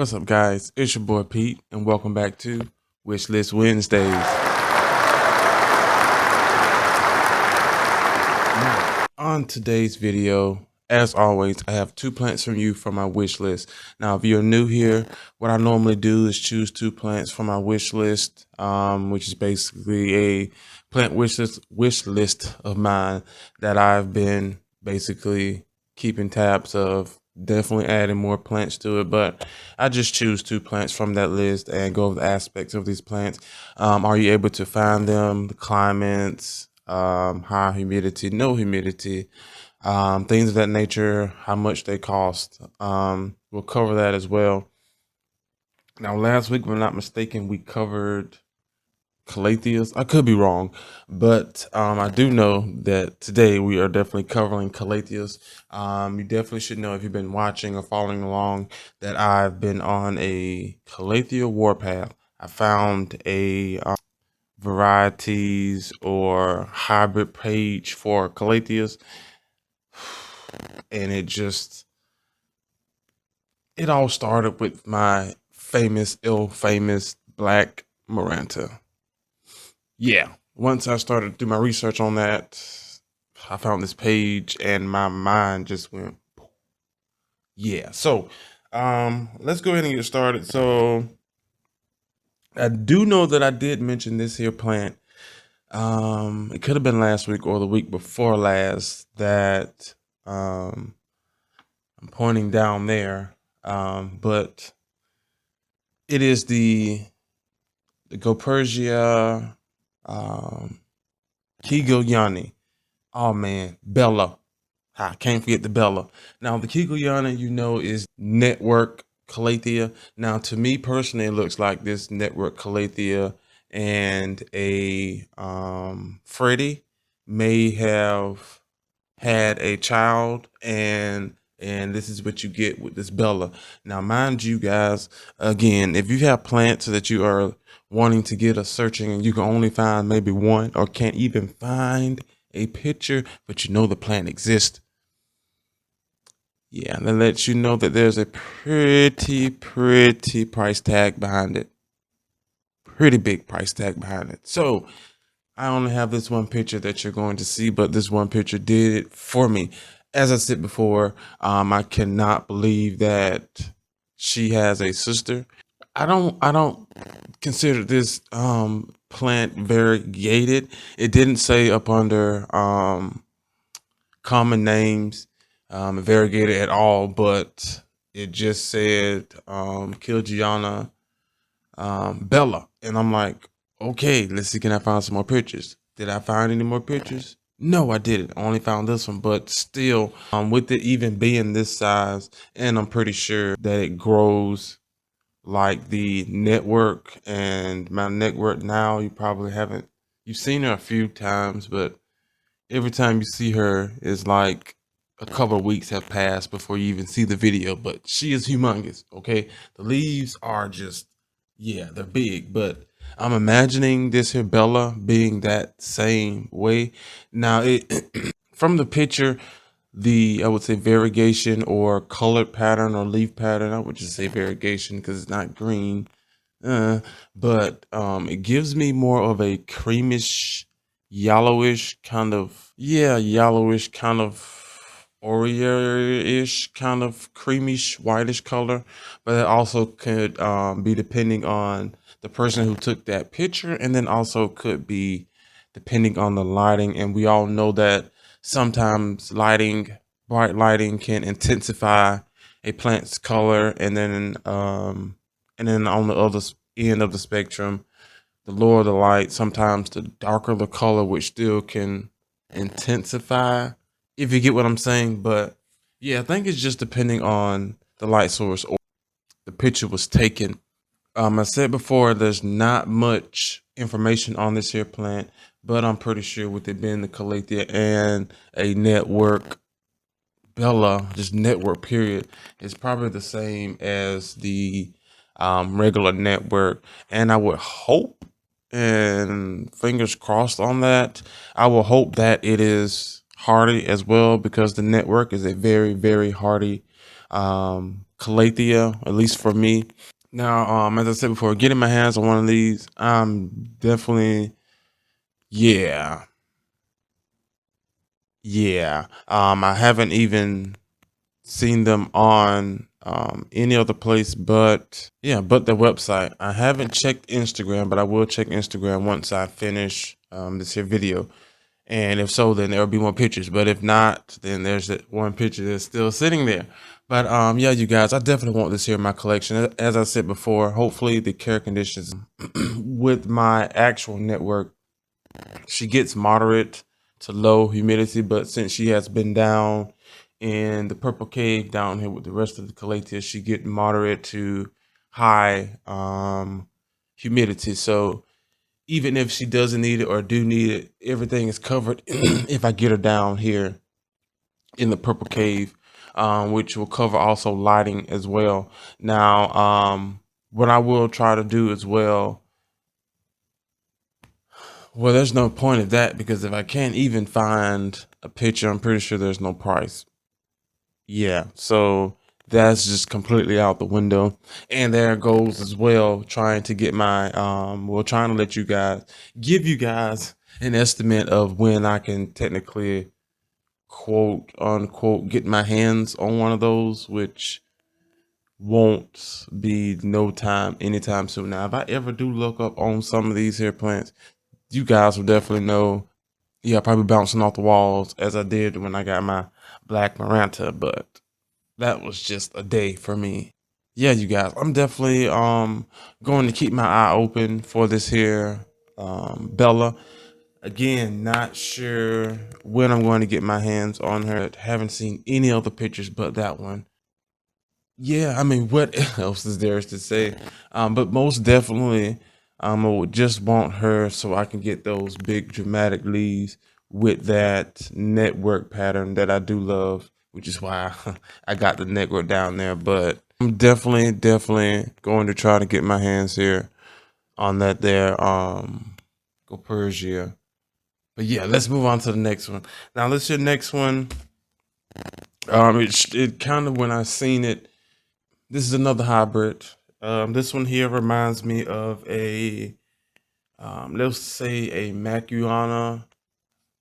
What's up, guys? It's your boy Pete, and welcome back to Wishlist Wednesdays. Now, on today's video, as always, I have 2 plants from you from my wish list. Now, if you're new here, what I normally do is choose 2 plants from my wish list, which is basically a plant wish list of mine that I've been basically keeping tabs of. Definitely adding more plants to it, but I just choose 2 plants from that list and go over the aspects of these plants. Are you able to find them, the climates, high humidity, no humidity, things of that nature, how much they cost. We'll cover that as well. Now, last week, if I'm not mistaken, we covered Calatheas. I could be wrong, but I do know that today we are definitely covering Calatheas. You definitely should know, if you've been watching or following along, that I've been on a Calathea warpath. I found a varieties or hybrid page for Calatheas, and it all started with my ill-famous Black Maranta. Yeah, once I started to do my research on that, I found this page and my mind just went, yeah. So, let's go ahead and get started. So, I do know that I did mention this here plant. It could have been last week or the week before last that I'm pointing down there. But it is the Goeppertia Kigoyani. Oh man, Bella. I can't forget the Bella. Now the Kigoyani, is network Calathea. Now to me personally, it looks like this network Calathea and a Freddy may have had a child, and this is what you get with this Bella. Now, mind you guys, again, if you have plants that you are wanting to get a searching and you can only find maybe one or can't even find a picture, but you know the plant exists, yeah, that lets you know that there's a pretty price tag behind it. Pretty big price tag behind it. So I only have this one picture that you're going to see, but this one picture did it for me. As I said before, I cannot believe that she has a sister. I don't consider this plant variegated. It didn't say up under common names variegated at all, but it just said Kilgiana Bella, and I'm like, okay, let's see, can I find some more pictures? Did I find any more pictures? No, I didn't. I only found this one, but still, with it even being this size, and I'm pretty sure that it grows like the network, and my network now, you've seen her a few times, but every time you see her is like a couple of weeks have passed before you even see the video, but she is humongous, okay? The leaves are just, yeah, they're big, but I'm imagining this here Bella being that same way. Now, from the picture, I would say variegation or colored pattern or leaf pattern, I would just say variegation because it's not green. But it gives me more of a creamish, yellowish kind of, Oreo-ish kind of creamish, whitish color. But it also could be depending on the person who took that picture, and then also could be depending on the lighting. And we all know that sometimes bright lighting can intensify a plant's color, and then on the other end of the spectrum, the lower the light, sometimes the darker the color, which still can intensify, if you get what I'm saying. But yeah, I think it's just depending on the light source or the picture was taken. I said before, there's not much information on this here plant, but I'm pretty sure with it being the Calathea and a network Bella, just network period, is probably the same as the regular network. And I would hope, and fingers crossed on that, I will hope that it is hardy as well, because the network is a very hardy Calathea, at least for me. Now, as I said before, getting my hands on one of these, I'm definitely, yeah, yeah. I haven't even seen them on any other place but but the website. I haven't checked Instagram, but I will check Instagram once I finish this here video. And if so, then there'll be more pictures. But if not, then there's that one picture that's still sitting there. But yeah, you guys, I definitely want this here in my collection. As I said before, hopefully the care conditions with my actual network, she gets moderate to low humidity, but since she has been down in the purple cave down here with the rest of the Calathea, she get moderate to high humidity. So even if she doesn't need it or do need it, everything is covered if I get her down here in the purple cave, which will cover also lighting as well. Now, what I will try to do as well, well, there's no point of that because if I can't even find a picture, I'm pretty sure there's no price. Yeah, so that's just completely out the window. And there goes as well trying to get my trying to let you guys give you guys an estimate of when I can technically quote unquote get my hands on one of those, which won't be no time anytime soon. Now, if I ever do look up on some of these here plants, you guys will definitely know. Yeah, probably bouncing off the walls as I did when I got my black Maranta, but that was just a day for me. Yeah, you guys, I'm definitely going to keep my eye open for this here Bella. Again, not sure when I'm going to get my hands on her. Haven't seen any other pictures but that one. Yeah, I mean, what else is there to say? But most definitely, I would just want her so I can get those big dramatic leaves with that network pattern that I do love, which is why I got the network down there. But I'm definitely going to try to get my hands here on that there Goeppertia. But yeah, let's move on to the next one. Now, let's your next one. It kind of when I seen it. This is another hybrid. This one here reminds me of a, let's say a Macuana,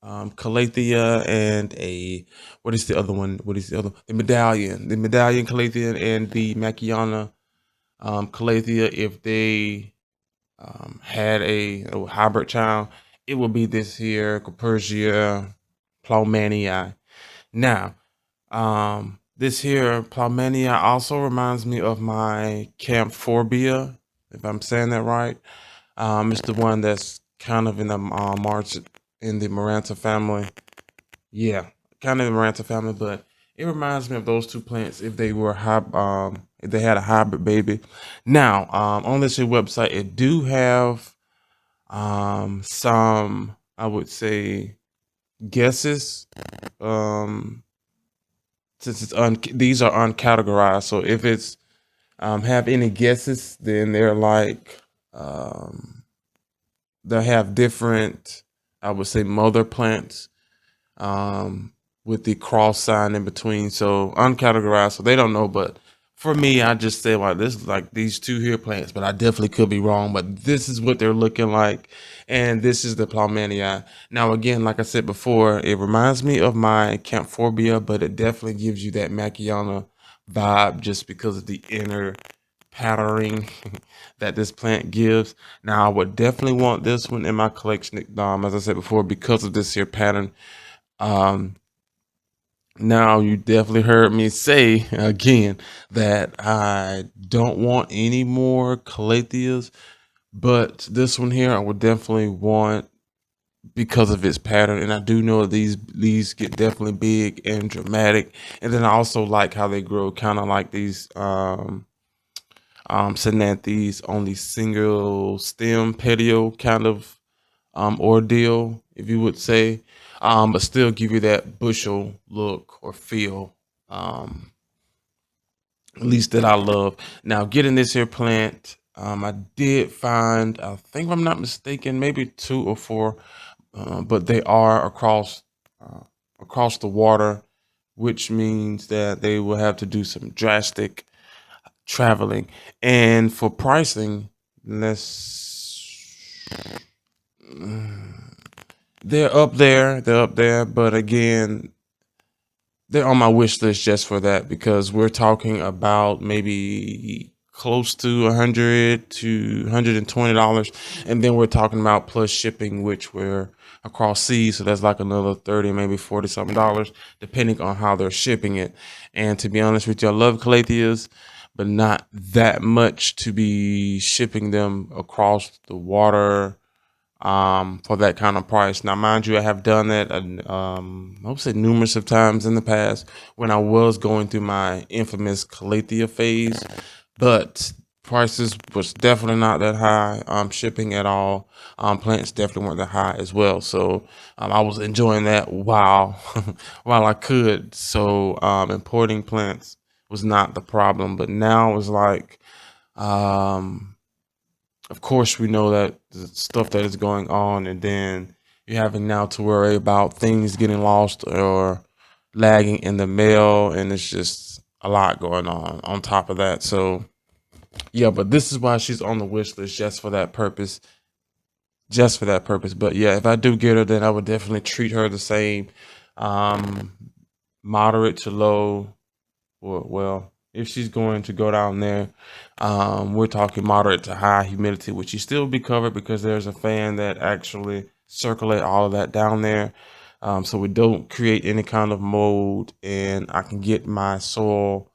Calathea, and a, what is the other one? What is the other? The medallion Calathea and the Macuana Calathea. If they had a hybrid child, it would be this here, Goeppertia Plumenia. Now, this here Plumenia also reminds me of my Camphorhia, if I'm saying that right. It's the one that's kind of in the March in the Maranta family. Yeah, kind of the Maranta family, but it reminds me of those two plants if they were if they had a hybrid baby. Now, on this here website, it do have some, I would say, guesses. Since these are uncategorized, so if it's have any guesses, then they're like they'll have different, I would say, mother plants with the cross sign in between. So uncategorized, so they don't know. But for me, I just say like this is like these two here plants, but I definitely could be wrong. But this is what they're looking like, and this is the Plumenia. Now again, like I said before, it reminds me of my Camphorhia, but it definitely gives you that Macuana vibe just because of the inner patterning that this plant gives. Now I would definitely want this one in my collection, as I said before, because of this here pattern. Um, Now, you definitely heard me say again that I don't want any more Calatheas, but this one here I would definitely want because of its pattern. And I do know these leaves get definitely big and dramatic. And then I also like how they grow, kind of like these Calatheas on the single stem petio kind of ordeal, if you would say, but still give you that bushel look or feel, at least that I love. Now, getting this here plant, I did find, I think if I'm not mistaken, maybe 2 or 4, but they are across the water, which means that they will have to do some drastic. traveling. And for pricing, let's they're up there. They're up there, but again, they're on my wish list just for that, because we're talking about maybe close to $100 to $120, and then we're talking about plus shipping, which we're across seas, so that's like another 30, maybe 40 something dollars, depending on how they're shipping it. And to be honest with you, I love Calatheas, but not that much to be shipping them across the water for that kind of price. Now, mind you, I have done that, I would say numerous of times in the past when I was going through my infamous Calathea phase, but prices was definitely not that high. Shipping at all, plants definitely weren't that high as well. So I was enjoying that while while I could. So importing plants was not the problem, but now it's like of course, we know that the stuff that is going on, and then you're having now to worry about things getting lost or lagging in the mail, and it's just a lot going on top of that. So, yeah, but this is why she's on the wish list, just for that purpose. Just for that purpose. But yeah, if I do get her, then I would definitely treat her the same. Um, Moderate to low, or well, if she's going to go down there, we're talking moderate to high humidity, which she still be covered because there's a fan that actually circulate all of that down there. So we don't create any kind of mold, and I can get my soil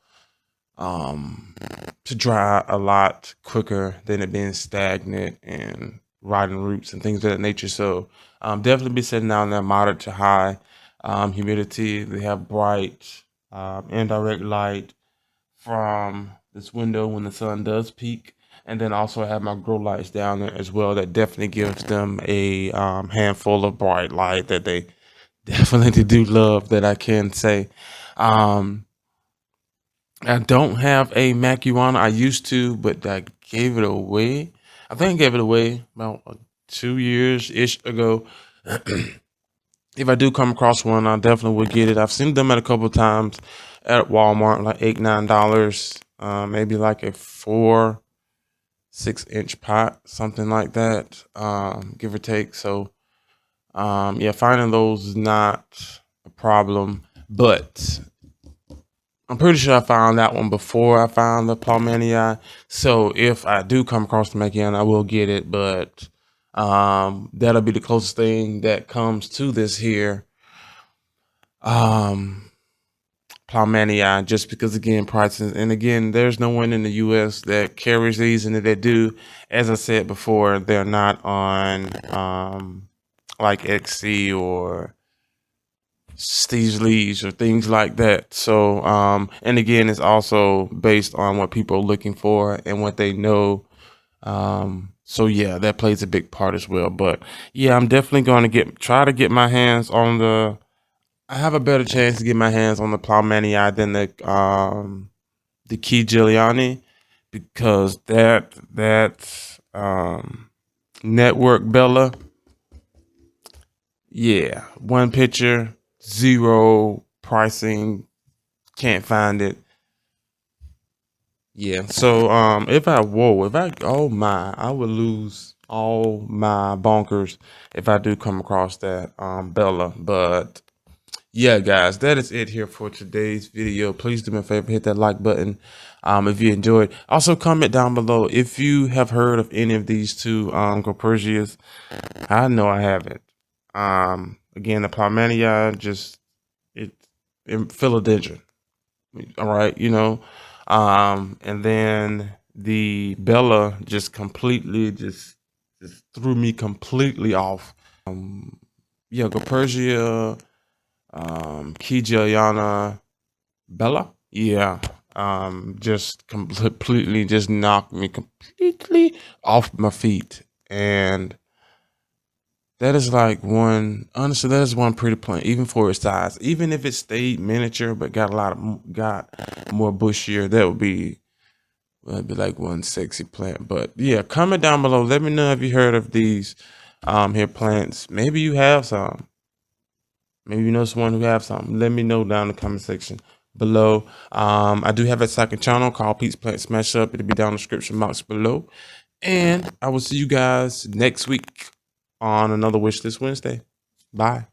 to dry a lot quicker than it being stagnant and rotting roots and things of that nature. So definitely be setting down there moderate to high humidity. They have bright indirect light from this window when the sun does peak, and then also I have my grow lights down there as well. That definitely gives them a handful of bright light that they definitely do love, that I can say. um I don't have a marijuana. I used to, but I gave it away. I think I gave it away about 2 years ish ago. If I do come across one, I definitely would get it. I've seen them at a couple of times at Walmart, like $8, $9. Maybe like a 4-6 inch pot, something like that, give or take. So yeah, finding those is not a problem, but I'm pretty sure I found that one before I found the Plumenia. So if I do come across them again, I will get it. But that'll be the closest thing that comes to this here Plumenia, just because again prices, and again there's no one in the U.S. that carries these, and if they do, as I said before, they're not on like XC or Steve's Leaves or things like that. So and again, it's also based on what people are looking for and what they know. So yeah, that plays a big part as well. But yeah, I'm definitely going to try to get my hands on the. I have a better chance to get my hands on the Plumenia than the Key Giuliani, because that network Bella. Yeah, one picture, zero pricing, can't find it. Yeah, so oh my, I would lose all my bonkers if I do come across that Bella. But yeah, guys, that is it here for today's video. Please do me a favor, hit that like button if you enjoyed. Also, comment down below if you have heard of any of these two Goeppertias. I know I haven't. Again, the Plumenia, just it in philodendron. All right, and then the Bella just completely just threw me completely off. Yeah, Goeppertia, Kijayana, Bella. Yeah. Just completely just knocked me completely off my feet. And that is like one, honestly, that is one pretty plant, even for its size. Even if it stayed miniature but got more bushier, that'd be like one sexy plant. But yeah, comment down below. Let me know if you heard of these here plants. Maybe you have some. Maybe you know someone who have some. Let me know down in the comment section below. I do have a second channel called Pete's Plant Smash Up. It'll be down in the description box below. And I will see you guys next week on another Wishlist Wednesday. Bye.